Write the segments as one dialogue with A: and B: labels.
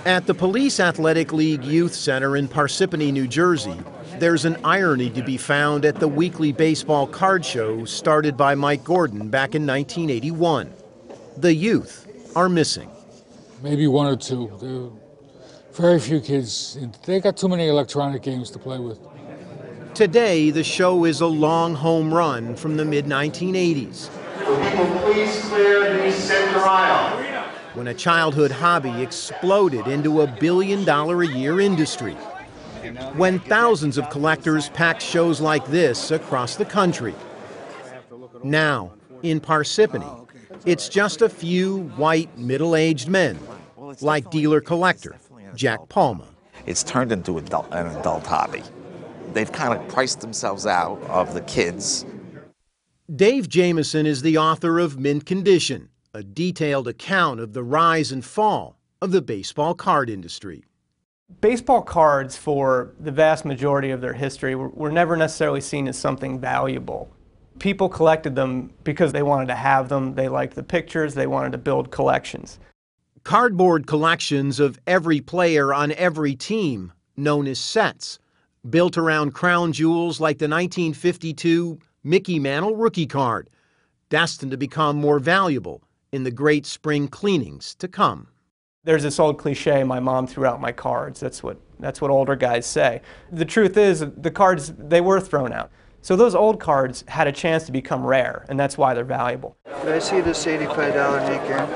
A: At the Police Athletic League Youth Center in Parsippany, New Jersey, there's an irony to be found at the weekly baseball card show started by Mike Gordon back in 1981. The youth are missing.
B: Maybe one or two. There are very few kids. They got too many electronic games to play with.
A: Today, the show is a long home run from the mid-1980s.
C: People, please clear the center aisle.
A: When a childhood hobby exploded into $1 billion a year industry. When thousands of collectors packed shows like this across the country. Now, in Parsippany, it's just a few white, middle-aged men, like dealer-collector Jack Palma.
D: It's turned into an adult hobby. They've kind of priced themselves out of the kids.
A: Dave Jamieson is the author of Mint Condition, a detailed account of the rise and fall of the baseball card industry.
E: Baseball cards, for the vast majority of their history, were never necessarily seen as something valuable. People collected them because they wanted to have them, they liked the pictures, they wanted to build collections.
A: Cardboard collections of every player on every team, known as sets, built around crown jewels like the 1952 Mickey Mantle rookie card, destined to become more valuable in the great spring cleanings to come.
E: There's this old cliche, my mom threw out my cards. That's what older guys say. The truth is, the cards, they were thrown out. So those old cards had a chance to become rare, and that's why they're valuable.
F: Could I see this $85 maker?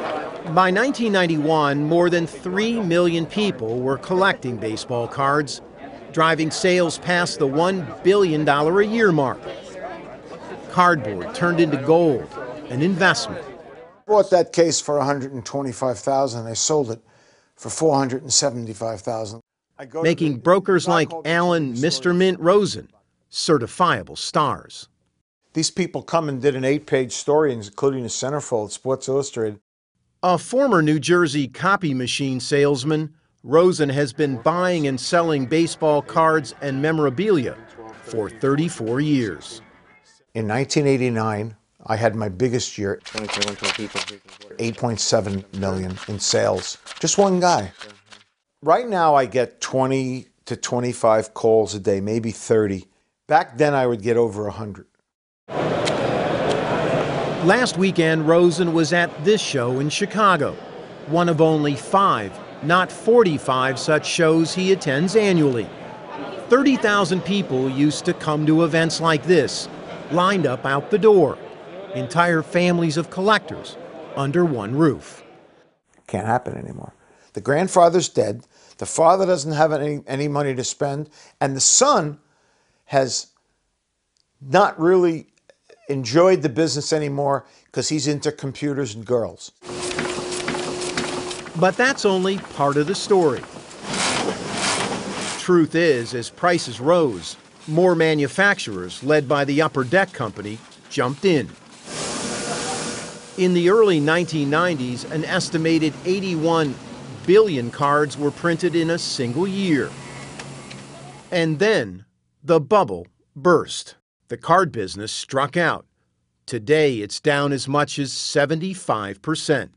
A: By 1991, more than 3 million people were collecting baseball cards, driving sales past the $1 billion a year mark. Cardboard turned into gold, an investment.
G: Bought that case for $125,000. I sold it for $475,000.
A: Making brokers like Alan Mr. Mint Rosen certifiable stars.
G: These people come and did an 8-page story, including a centerfold, Sports Illustrated.
A: A former New Jersey copy machine salesman, Rosen has been buying and selling baseball cards and memorabilia for 34 years.
G: In 1989, I had my biggest year, $8.7 million in sales. Just one guy. Right now, I get 20 to 25 calls a day, maybe 30. Back then, I would get over 100.
A: Last weekend, Rosen was at this show in Chicago, one of only 5, not 45 such shows he attends annually. 30,000 people used to come to events like this, lined up out the door. Entire families of collectors under one roof.
G: Can't happen anymore. The grandfather's dead, the father doesn't have any money to spend, and the son has not really enjoyed the business anymore because he's into computers and girls.
A: But that's only part of the story. Truth is, as prices rose, more manufacturers, led by the Upper Deck Company, jumped in. In the early 1990s, an estimated 81 billion cards were printed in a single year. And then the bubble burst. The card business struck out. Today, it's down as much as 75%.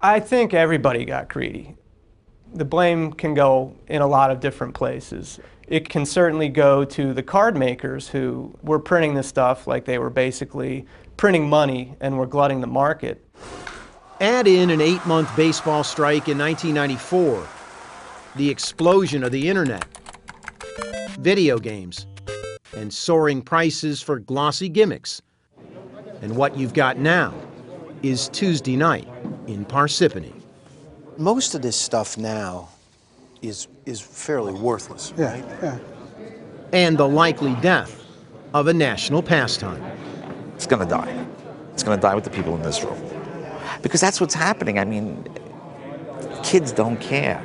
E: I think everybody got greedy. The blame can go in a lot of different places. It can certainly go to the card makers who were printing this stuff like they were basically printing money and were glutting the market.
A: Add in an 8-month baseball strike in 1994, the explosion of the internet, video games, and soaring prices for glossy gimmicks. And what you've got now is Tuesday night in Parsippany.
H: Most of this stuff now is fairly worthless, right?
G: Yeah.
A: And the likely death of a national pastime.
D: It's going to die. It's going to die with the people in this room. Because that's what's happening. I mean, kids don't care.